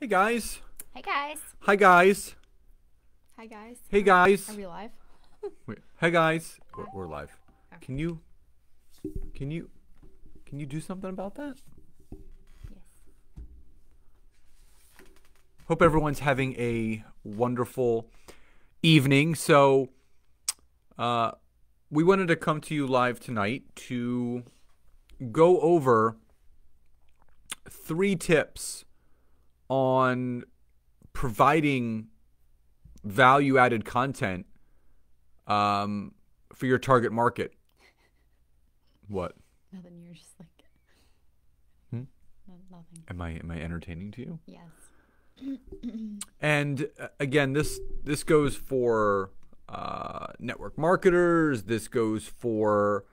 Hey guys. Hey guys. Hi guys. Hi guys. Hey guys. Are we live? Wait, hey guys. Hi. We're live. Oh. Can you do something about that? Yes. Hope everyone's having a wonderful evening. So, we wanted to come to you live tonight to go over 3 tips on providing value-added content for your target market. What? Nothing. You're just like. Nothing. Am I entertaining to you? Yes. And again, this goes for network marketers. This goes for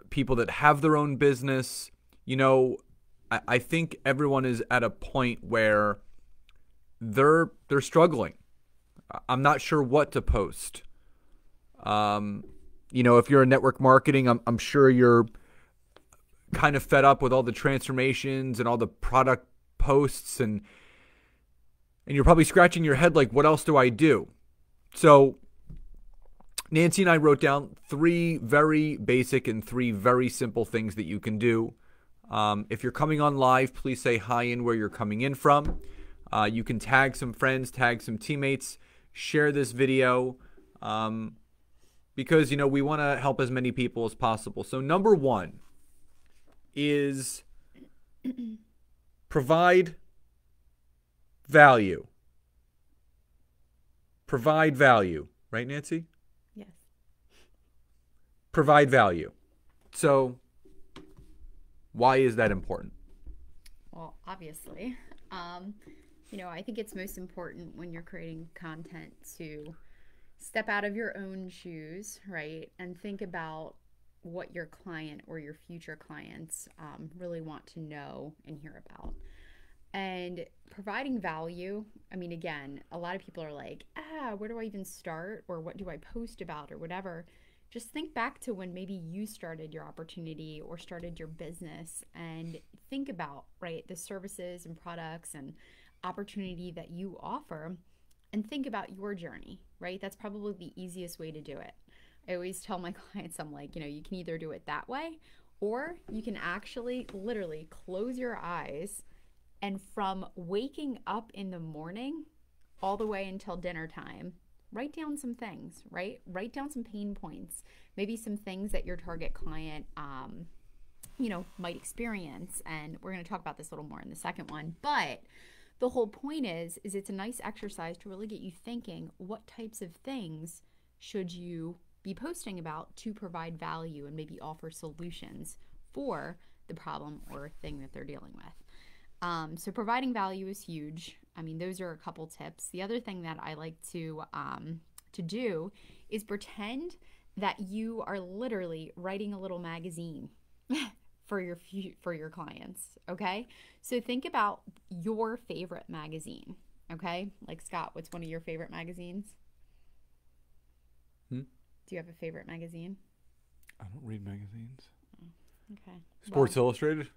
people that have their own business. You know, I think everyone is at a point where they're struggling. I'm not sure what to post. You know, if you're in network marketing, I'm sure you're kind of fed up with all the transformations and all the product posts, and you're probably scratching your head like, what else do I do? So Nancy and I wrote down 3 very basic and 3 very simple things that you can do. If you're coming on live, please say hi in where you're coming in from. You can tag some friends, tag some teammates, share this video, because, you know, we want to help as many people as possible. So number 1 is provide value. Provide value. Right, Nancy? Yes. Provide value. So why is that important? Well, obviously, you know, I think it's most important when you're creating content to step out of your own shoes, right? And think about what your client or your future clients really want to know and hear about. And providing value, I mean, again, a lot of people are like, where do I even start? Or what do I post about or whatever? Just think back to when maybe you started your opportunity or started your business, and think about, right, the services and products and opportunity that you offer, and think about your journey, right? That's probably the easiest way to do it. I always tell my clients, I'm like, you know, you can either do it that way, or you can actually literally close your eyes, and from waking up in the morning all the way until dinner time, write down some things, right? Write down some pain points, maybe some things that your target client, you know, might experience. And we're going to talk about this a little more in the second one. But the whole point is it's a nice exercise to really get you thinking, what types of things should you be posting about to provide value and maybe offer solutions for the problem or thing that they're dealing with. So providing value is huge. I mean, those are a couple tips. The other thing that I like to do is pretend that you are literally writing a little magazine for your clients. Okay, so think about your favorite magazine. Okay, like Scott, what's one of your favorite magazines? Do you have a favorite magazine? I don't read magazines. Okay. Sports Illustrated?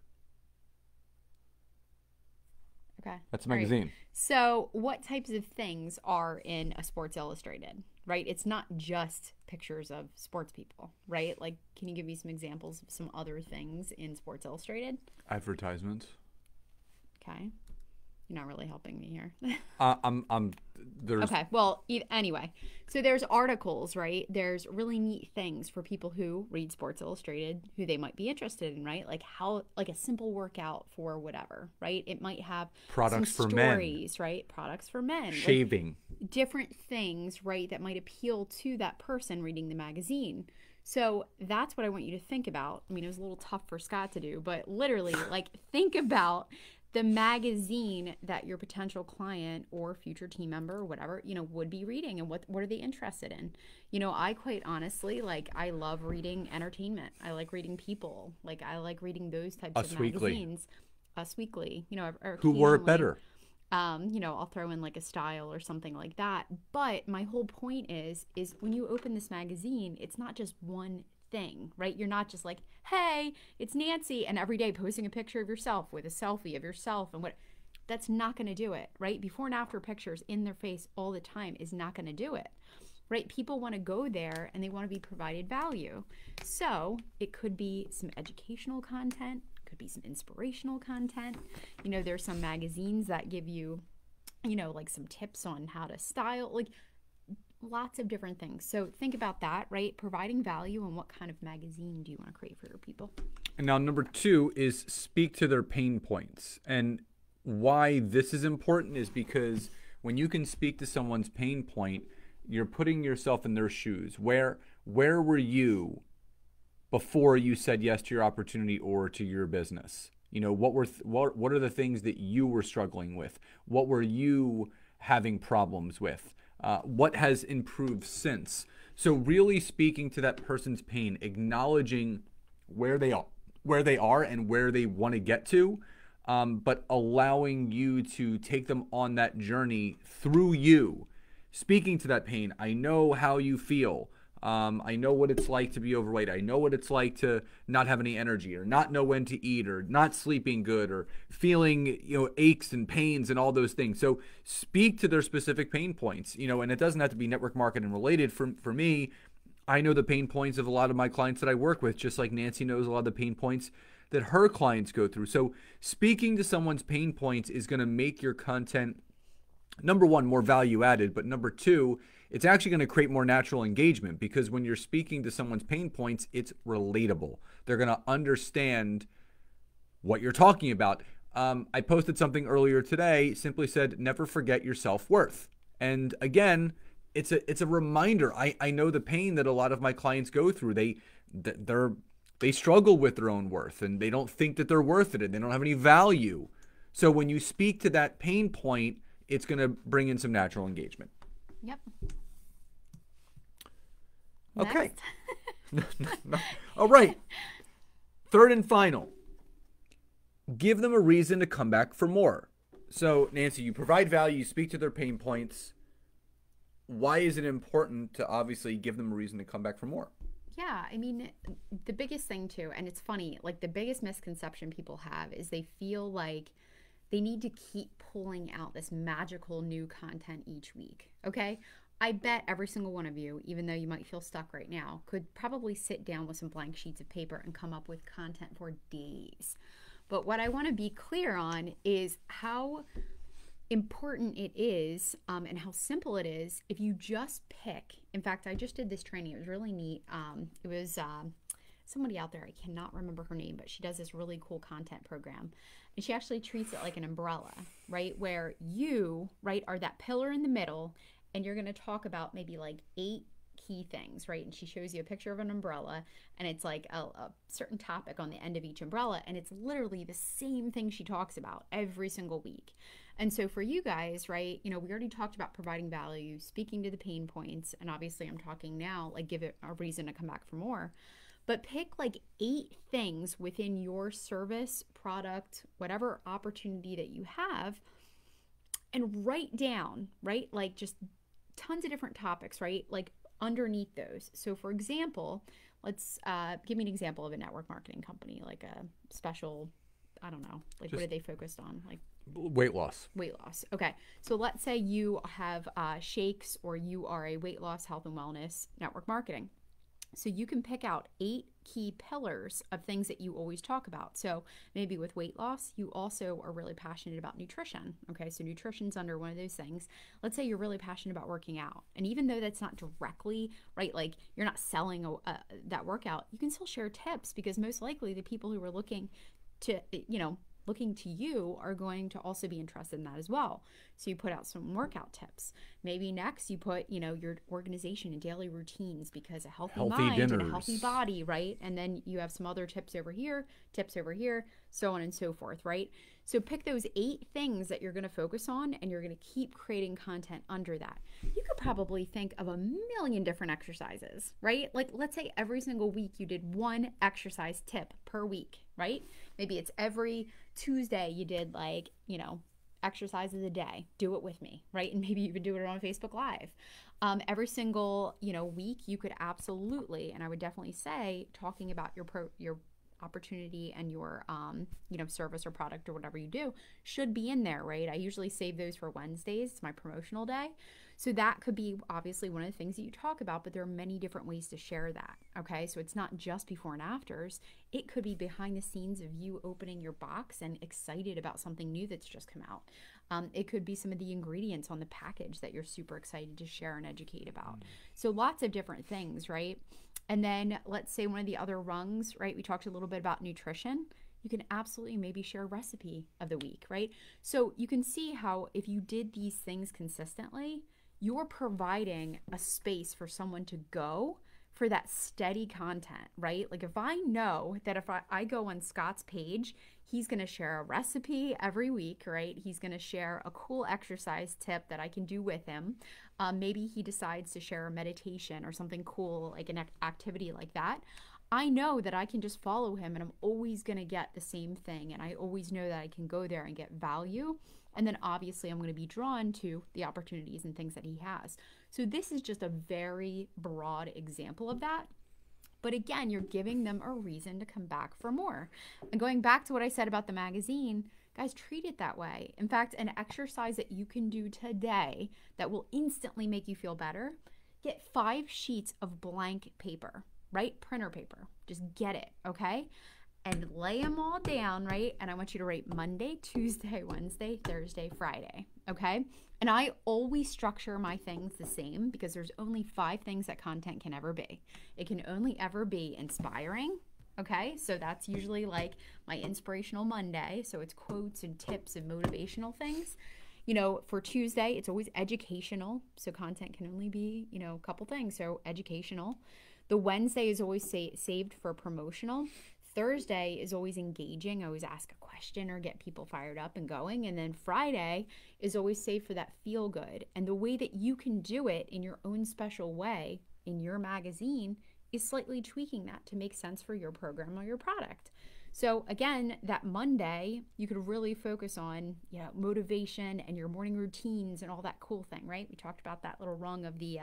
Okay. That's a magazine. Right. So what types of things are in a Sports Illustrated, right? It's not just pictures of sports people, right? Like, can you give me some examples of some other things in Sports Illustrated? Advertisements. Okay. You're not really helping me here. There's... Okay. Well, anyway, so there's articles, right? There's really neat things for people who read Sports Illustrated who they might be interested in, right? Like like a simple workout for whatever, right? It might have products some for stories, men. Right? Products for men. Shaving. Like different things, right? That might appeal to that person reading the magazine. So that's what I want you to think about. I mean, it was a little tough for Scott to do, but literally, like, think about the magazine that your potential client or future team member or whatever, you know, would be reading, and what are they interested in. You know, I quite honestly, like, I love reading entertainment. I like reading People. Like, I like reading those types of magazines. Us Weekly, you know, or who wore it better. You know, I'll throw in like a style or something like that. But my whole point is when you open this magazine, it's not just one thing, right? You're not just like, hey, it's Nancy, and every day posting a picture of yourself with a selfie of yourself and what. That's not going to do it, right? Before and after pictures in their face all the time is not going to do it, right? People want to go there and they want to be provided value. So it could be some educational content, could be some inspirational content. You know, there's some magazines that give you, you know, like some tips on how to style, like lots of different things. So think about that, right? Providing value, and what kind of magazine do you want to create for your people? And now number 2 is speak to their pain points. And why this is important is because when you can speak to someone's pain point, you're putting yourself in their shoes. Where were you before you said yes to your opportunity or to your business? You know, what are the things that you were struggling with? What were you having problems with? What has improved since? So really speaking to that person's pain, acknowledging where they are and where they want to get to, but allowing you to take them on that journey through you. Speaking to that pain, I know how you feel. I know what it's like to be overweight. I know what it's like to not have any energy, or not know when to eat, or not sleeping good, or feeling, you know, aches and pains and all those things. So speak to their specific pain points, you know, and it doesn't have to be network marketing related. For me, I know the pain points of a lot of my clients that I work with, just like Nancy knows a lot of the pain points that her clients go through. So speaking to someone's pain points is going to make your content, number one, more value added, but number two, it's actually going to create more natural engagement, because when you're speaking to someone's pain points, it's relatable. They're going to understand what you're talking about. I posted something earlier today, simply said, never forget your self-worth. And again, it's a reminder. I know the pain that a lot of my clients go through. They struggle with their own worth, and they don't think that they're worth it, and they don't have any value. So when you speak to that pain point, it's going to bring in some natural engagement. Yep. Okay. All right. Third and final. Give them a reason to come back for more. So, Nancy, you provide value, you speak to their pain points. Why is it important to obviously give them a reason to come back for more? Yeah, I mean, the biggest thing too, and it's funny, like the biggest misconception people have is they feel like they need to keep pulling out this magical new content each week, okay? I bet every single one of you, even though you might feel stuck right now, could probably sit down with some blank sheets of paper and come up with content for days. But what I want to be clear on is how important it is, and how simple it is if you just pick. In fact, I just did this training. It was really neat. It was somebody out there, I cannot remember her name, but she does this really cool content program. And she actually treats it like an umbrella, right? Where you, right, are that pillar in the middle, and you're going to talk about maybe like 8 key things, right? And she shows you a picture of an umbrella, and it's like a certain topic on the end of each umbrella, and it's literally the same thing she talks about every single week. And so for you guys, right, you know, we already talked about providing value, speaking to the pain points, and obviously I'm talking now, like give it a reason to come back for more. But pick like 8 things within your service, product, whatever opportunity that you have, and write down, right? Like just tons of different topics, right? Like underneath those. So for example, let's give me an example of a network marketing company, like a special, I don't know, like what are they focused on? Like weight loss. Weight loss. Okay. So let's say you have shakes, or you are a weight loss, health and wellness network marketing. So you can pick out 8 key pillars of things that you always talk about. So maybe with weight loss, you also are really passionate about nutrition. Okay, so nutrition's under one of those things. Let's say you're really passionate about working out. And even though that's not directly, right, like you're not selling that workout, you can still share tips, because most likely the people who are looking to, looking to you are going to also be interested in that as well. So you put out some workout tips. Maybe next you put, your organization and daily routines, because a healthy mind dinners. and a healthy body, right? And then you have some other tips over here, so on and so forth, right? So pick those 8 things that you're going to focus on, and you're going to keep creating content under that. You could probably think of a million different exercises, right? Like let's say every single week you did 1 exercise tip per week, right? Maybe it's every Tuesday you did exercise of the day, do it with me, right? And maybe you could do it on Facebook Live. Every single, week you could absolutely, and I would definitely say, talking about your opportunity and your service or product or whatever you do should be in there, right? I usually save those for Wednesdays. It's my promotional day. So that could be obviously one of the things that you talk about, but there are many different ways to share that. Okay. So it's not just before and afters. It could be behind the scenes of you opening your box and excited about something new that's just come out. It could be some of the ingredients on the package that you're super excited to share and educate about. So lots of different things, right? And then let's say one of the other rungs, right? We talked a little bit about nutrition. You can absolutely maybe share a recipe of the week, right? So you can see how if you did these things consistently, you're providing a space for someone to go for that steady content, right? Like if I know that if I go on Scott's page, he's going to share a recipe every week, right? He's going to share a cool exercise tip that I can do with him. Maybe he decides to share a meditation or something cool, like an activity like that. I know that I can just follow him and I'm always going to get the same thing. And I always know that I can go there and get value. And then obviously I'm going to be drawn to the opportunities and things that he has. So this is just a very broad example of that. But again, you're giving them a reason to come back for more. And going back to what I said about the magazine, guys, treat it that way. In fact, an exercise that you can do today that will instantly make you feel better, get 5 sheets of blank paper, right? Printer paper. Just get it, okay? And lay them all down, right? And I want you to write Monday, Tuesday, Wednesday, Thursday, Friday, okay? And I always structure my things the same because there's only 5 things that content can ever be. It can only ever be inspiring, okay? So that's usually like my inspirational Monday. So it's quotes and tips and motivational things. You know, for Tuesday, it's always educational. So content can only be, a couple things. So educational. The Wednesday is always saved for promotional. Thursday is always engaging. I always ask a question or get people fired up and going. And then Friday is always saved for that feel good. And the way that you can do it in your own special way in your magazine is slightly tweaking that to make sense for your program or your product. So again, that Monday, you could really focus on, motivation and your morning routines and all that cool thing, right? We talked about that little rung of the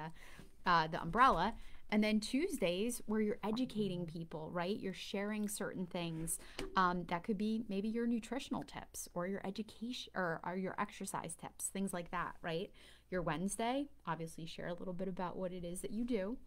umbrella. And then Tuesdays, where you're educating people, right? You're sharing certain things. That could be maybe your nutritional tips or your education or your exercise tips, things like that, right? Your Wednesday, obviously share a little bit about what it is that you do.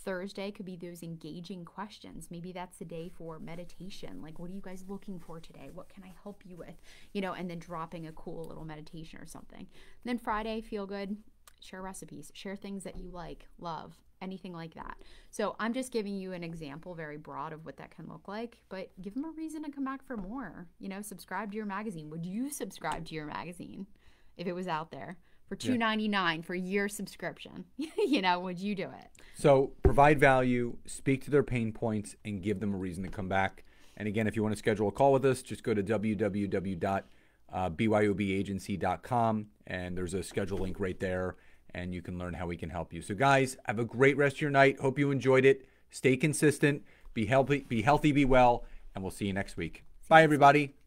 Thursday could be those engaging questions. Maybe that's the day for meditation. Like, what are you guys looking for today? What can I help you with? And then dropping a cool little meditation or something. And then Friday, feel good, share recipes, share things that you like, love, anything like that. So I'm just giving you an example, very broad, of what that can look like, but give them a reason to come back for more. Subscribe to your magazine. Would you subscribe to your magazine if it was out there for $2.99 for a year subscription? Would you do it? So provide value, speak to their pain points, and give them a reason to come back. And again, if you want to schedule a call with us, just go to www.byobagency.com, and there's a schedule link right there, and you can learn how we can help you. So guys, have a great rest of your night. Hope you enjoyed it. Stay consistent, be healthy, be well, and we'll see you next week. Bye, everybody.